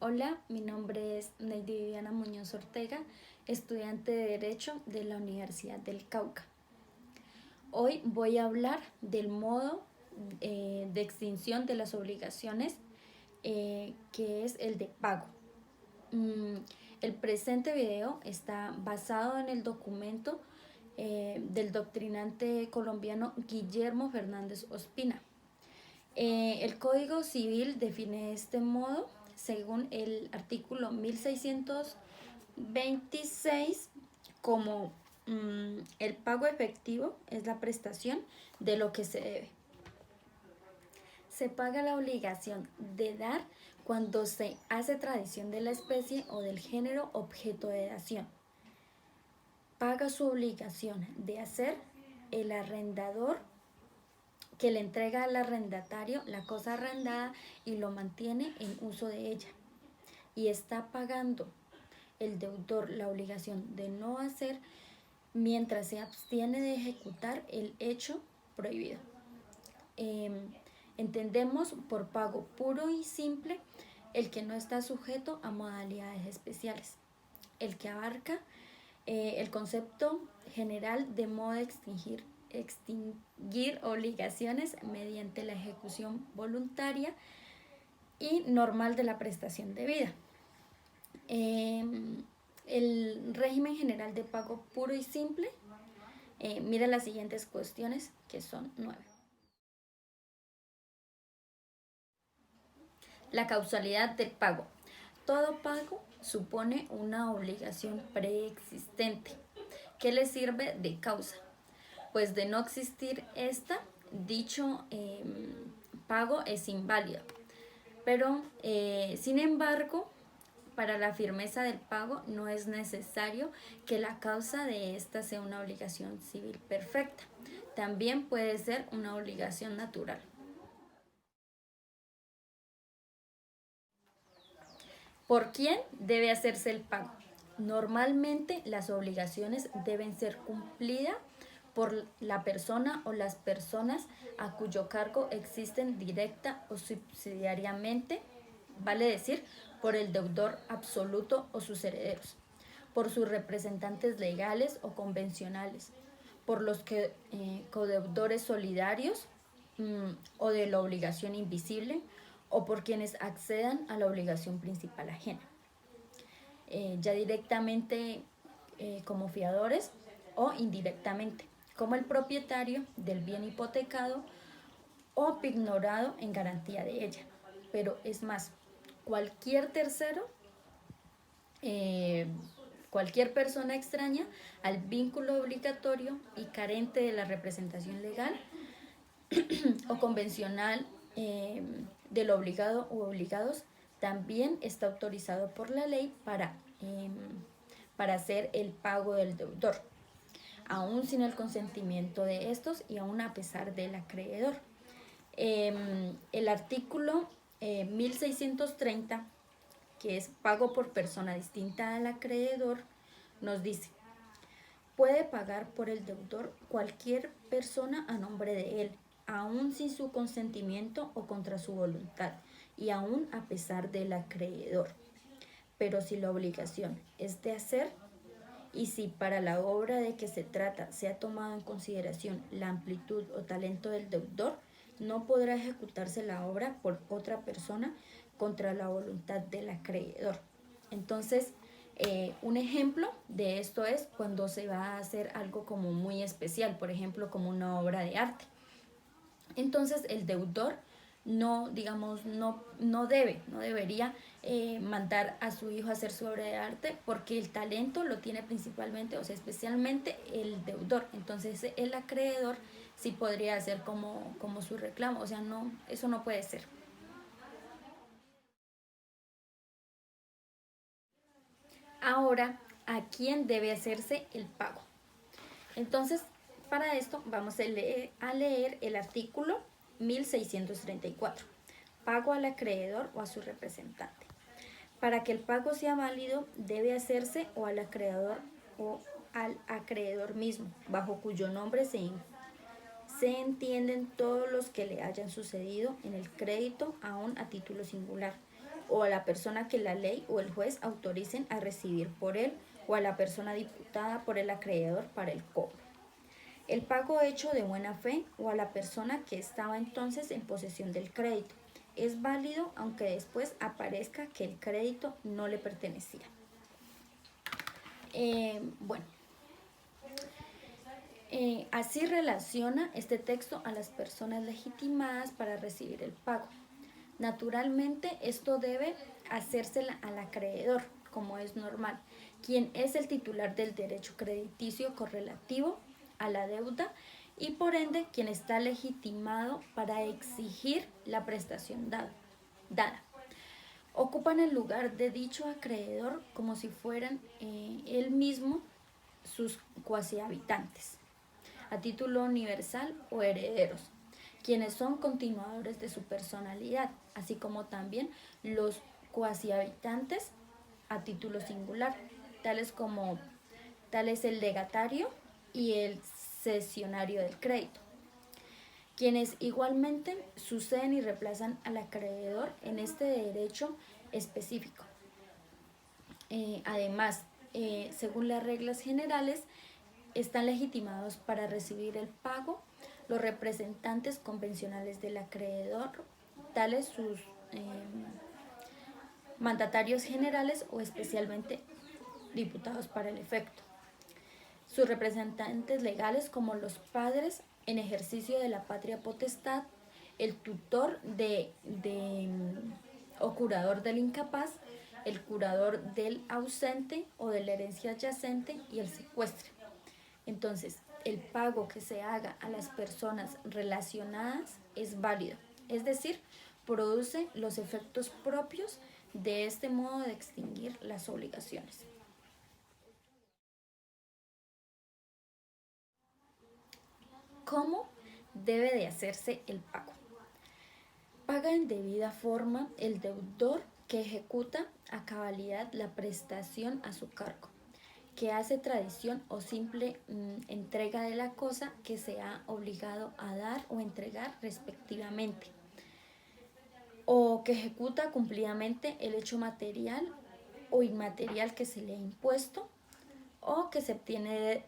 Hola, mi nombre es Neidy Viviana Muñoz Ortega, estudiante de Derecho de la Universidad del Cauca. Hoy voy a hablar del modo de extinción de las obligaciones, que es el de pago. El presente video está basado en el documento del doctrinante colombiano Guillermo Fernández Ospina. El Código Civil define este modo según el artículo 1626 como el pago efectivo es la prestación de lo que se debe. Se paga la obligación de dar cuando se hace tradición de la especie o del género objeto de dación. Paga su obligación de hacer el arrendador que le entrega al arrendatario la cosa arrendada y lo mantiene en uso de ella. Y está pagando el deudor la obligación de no hacer mientras se abstiene de ejecutar el hecho prohibido. Entendemos por pago puro y simple el que no está sujeto a modalidades especiales, el que abarca el concepto general de modo de extinguir obligaciones mediante la ejecución voluntaria y normal de la prestación debida. El régimen general de pago puro y simple mira las siguientes cuestiones, que son 9. La causalidad del pago. Todo pago supone una obligación preexistente que le sirve de causa, pues de no existir esta, dicho pago es inválido. Pero, sin embargo, para la firmeza del pago no es necesario que la causa de esta sea una obligación civil perfecta. También puede ser una obligación natural. ¿Por quién debe hacerse el pago? Normalmente las obligaciones deben ser cumplidas por la persona o las personas a cuyo cargo existen directa o subsidiariamente, vale decir, por el deudor absoluto o sus herederos, por sus representantes legales o convencionales, por los codeudores solidarios o de la obligación invisible, o por quienes accedan a la obligación principal ajena, ya directamente como fiadores o indirectamente, como el propietario del bien hipotecado o pignorado en garantía de ella. Pero es más, cualquier tercero, cualquier persona extraña al vínculo obligatorio y carente de la representación legal o convencional del obligado u obligados, también está autorizado por la ley para hacer el pago del deudor, aún sin el consentimiento de estos y aún a pesar del acreedor. El artículo 1630, que es pago por persona distinta al acreedor, nos dice: puede pagar por el deudor cualquier persona a nombre de él, aún sin su consentimiento o contra su voluntad, y aún a pesar del acreedor. Pero si la obligación es de hacer, y si para la obra de que se trata se ha tomado en consideración la amplitud o talento del deudor, no podrá ejecutarse la obra por otra persona contra la voluntad del acreedor. Entonces, un ejemplo de esto es cuando se va a hacer algo como muy especial, por ejemplo, como una obra de arte. Entonces, el deudor no, digamos, no debería mandar a su hijo a hacer su obra de arte, porque el talento lo tiene principalmente, o sea, especialmente el deudor. Entonces, el acreedor sí podría hacer como su reclamo, o sea, no, eso no puede ser. Ahora, ¿a quién debe hacerse el pago? Entonces, para esto vamos a leer el artículo 1634. Pago al acreedor o a su representante. Para que el pago sea válido, debe hacerse o al acreedor mismo, bajo cuyo nombre se entienden todos los que le hayan sucedido en el crédito, aún a título singular, o a la persona que la ley o el juez autoricen a recibir por él, o a la persona diputada por el acreedor para el cobro. El pago hecho de buena fe o a la persona que estaba entonces en posesión del crédito. Es válido aunque después aparezca que el crédito no le pertenecía. Así relaciona este texto a las personas legitimadas para recibir el pago. Naturalmente, esto debe hacérsela al acreedor, como es normal, quien es el titular del derecho crediticio correlativo a la deuda y por ende quien está legitimado para exigir la prestación dada. Ocupan el lugar de dicho acreedor como si fueran él mismo sus cuasi habitantes, a título universal o herederos, quienes son continuadores de su personalidad, así como también los cuasi habitantes a título singular, tales el legatario y el cesionario del crédito, quienes igualmente suceden y reemplazan al acreedor en este derecho específico. Además, según las reglas generales, están legitimados para recibir el pago los representantes convencionales del acreedor, tales sus mandatarios generales o especialmente diputados para el efecto. Sus representantes legales como los padres en ejercicio de la patria potestad, el tutor o curador del incapaz, el curador del ausente o de la herencia adyacente y el secuestre. Entonces, el pago que se haga a las personas relacionadas es válido, es decir, produce los efectos propios de este modo de extinguir las obligaciones. ¿Cómo debe de hacerse el pago? Paga en debida forma el deudor que ejecuta a cabalidad la prestación a su cargo, que hace tradición o simple entrega de la cosa que se ha obligado a dar o entregar respectivamente, o que ejecuta cumplidamente el hecho material o inmaterial que se le ha impuesto, o que se obtiene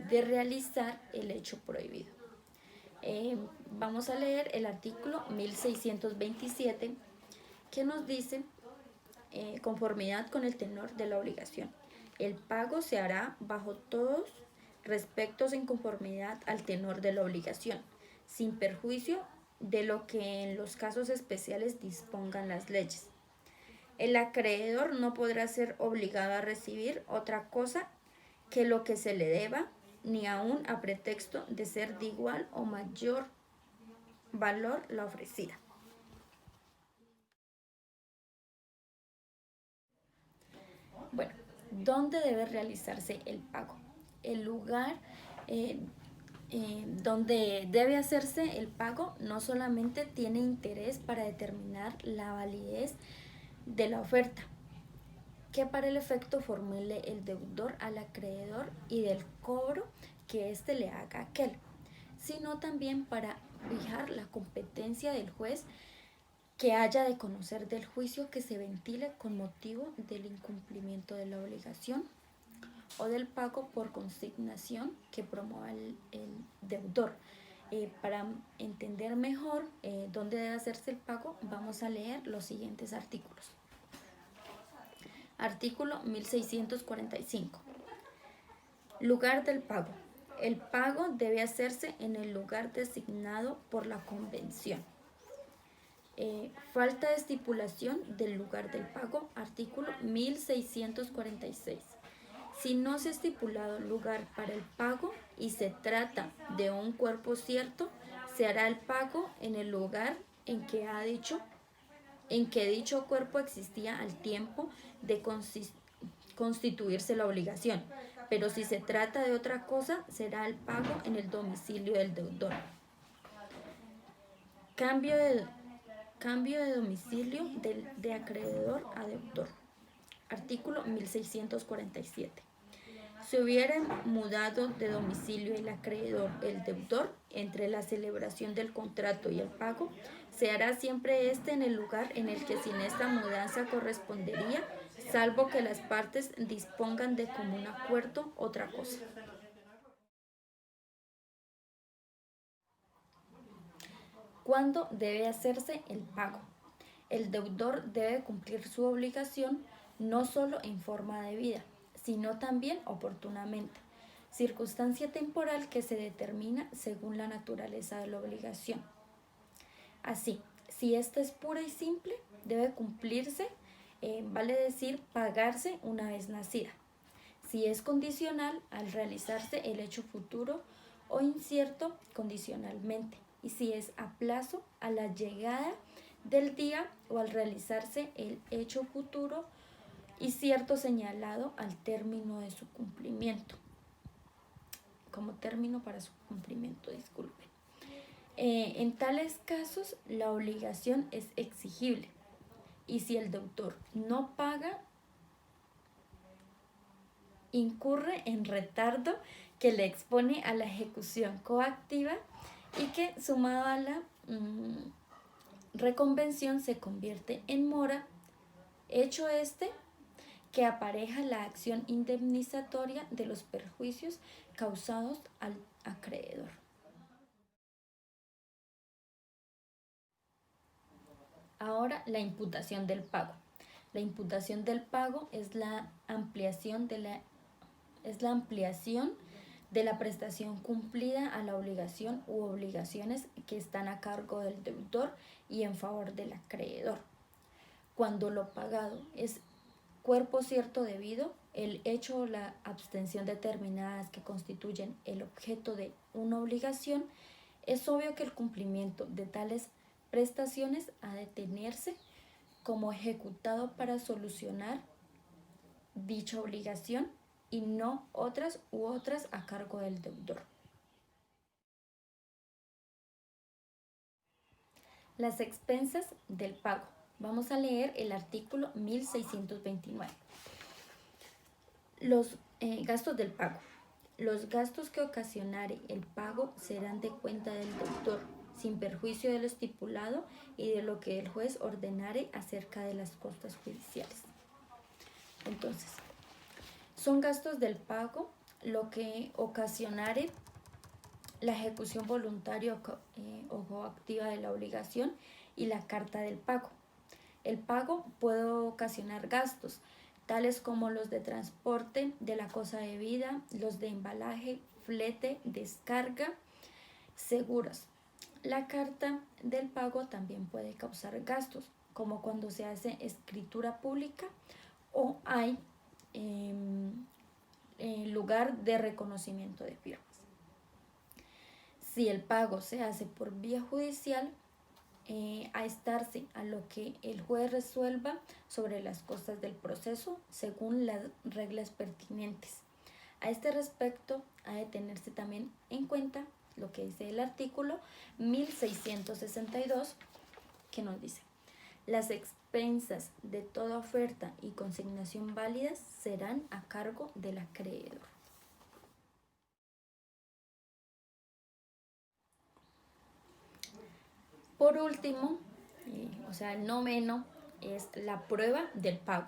de realizar el hecho prohibido. Vamos a leer el artículo 1627 que nos dice, conformidad con el tenor de la obligación. El pago se hará bajo todos respectos en conformidad al tenor de la obligación, sin perjuicio de lo que en los casos especiales dispongan las leyes. El acreedor no podrá ser obligado a recibir otra cosa que lo que se le deba, ni aun a pretexto de ser de igual o mayor valor la ofrecida. Bueno, ¿dónde debe realizarse el pago? El lugar donde debe hacerse el pago no solamente tiene interés para determinar la validez de la oferta, que para el efecto formule el deudor al acreedor y del cobro que éste le haga a aquel, sino también para fijar la competencia del juez que haya de conocer del juicio que se ventile con motivo del incumplimiento de la obligación o del pago por consignación que promueva el deudor. Para entender mejor dónde debe hacerse el pago, vamos a leer los siguientes artículos. Artículo 1645. Lugar del pago. El pago debe hacerse en el lugar designado por la convención. Falta de estipulación del lugar del pago. Artículo 1646. Si no se ha estipulado lugar para el pago y se trata de un cuerpo cierto, se hará el pago en el lugar en que dicho cuerpo existía al tiempo de constituirse la obligación, pero si se trata de otra cosa, será el pago en el domicilio del deudor. Cambio de domicilio de acreedor a deudor. Artículo 1647. Si hubiera mudado de domicilio el acreedor, el deudor, entre la celebración del contrato y el pago, Se hará siempre en el lugar en el que sin esta mudanza correspondería, salvo que las partes dispongan de común acuerdo otra cosa. ¿Cuándo debe hacerse el pago? El deudor debe cumplir su obligación no solo en forma debida, sino también oportunamente, circunstancia temporal que se determina según la naturaleza de la obligación. Así, si esta es pura y simple, debe cumplirse, vale decir, pagarse una vez nacida. Si es condicional, al realizarse el hecho futuro o incierto, condicionalmente. Y si es a plazo, a la llegada del día o al realizarse el hecho futuro y cierto señalado al término de su cumplimiento. Como término para su cumplimiento, disculpen. En tales casos, la obligación es exigible y si el deudor no paga, incurre en retardo que le expone a la ejecución coactiva y que, sumado a la reconvención, se convierte en mora, hecho que apareja la acción indemnizatoria de los perjuicios causados al acreedor. Ahora, la imputación del pago. La imputación del pago es la ampliación de la prestación cumplida a la obligación u obligaciones que están a cargo del deudor y en favor del acreedor. Cuando lo pagado es cuerpo cierto debido, el hecho o la abstención determinadas que constituyen el objeto de una obligación, es obvio que el cumplimiento de tales prestaciones ha de tenerse como ejecutado para solucionar dicha obligación y no otras a cargo del deudor. Las expensas del pago. Vamos a leer el artículo 1629. Los gastos del pago. Los gastos que ocasionare el pago serán de cuenta del deudor, sin perjuicio de lo estipulado y de lo que el juez ordenare acerca de las costas judiciales. Entonces, son gastos del pago lo que ocasionare la ejecución voluntaria o coactiva de la obligación y la carta del pago. El pago puede ocasionar gastos, tales como los de transporte de la cosa debida, los de embalaje, flete, descarga, seguros. La carta del pago también puede causar gastos, como cuando se hace escritura pública o hay lugar de reconocimiento de firmas. Si el pago se hace por vía judicial, a estarse a lo que el juez resuelva sobre las costas del proceso según las reglas pertinentes. A este respecto, ha de tenerse también en cuenta lo que dice el artículo 1662, que nos dice: las expensas de toda oferta y consignación válidas serán a cargo del acreedor. Por último, el noveno es la prueba del pago.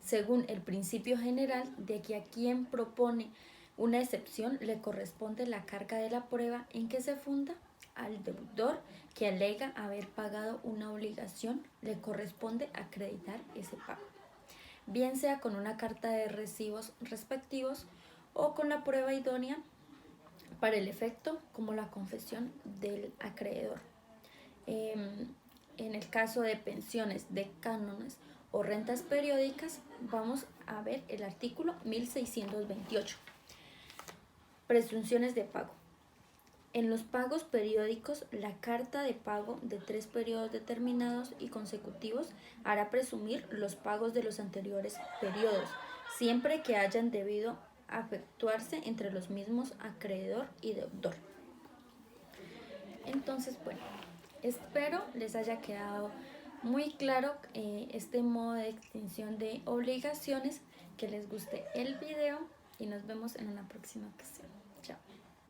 Según el principio general de que a quien propone una excepción le corresponde la carga de la prueba en que se funda, al deudor que alega haber pagado una obligación le corresponde acreditar ese pago, bien sea con una carta de recibos respectivos o con la prueba idónea para el efecto, como la confesión del acreedor. En el caso de pensiones, de cánones o rentas periódicas, vamos a ver el artículo 1628. Presunciones de pago. En los pagos periódicos, la carta de pago de 3 periodos determinados y consecutivos hará presumir los pagos de los anteriores periodos, siempre que hayan debido efectuarse entre los mismos acreedor y deudor. Entonces, bueno, espero les haya quedado muy claro este modo de extinción de obligaciones, que les guste el video y nos vemos en una próxima ocasión.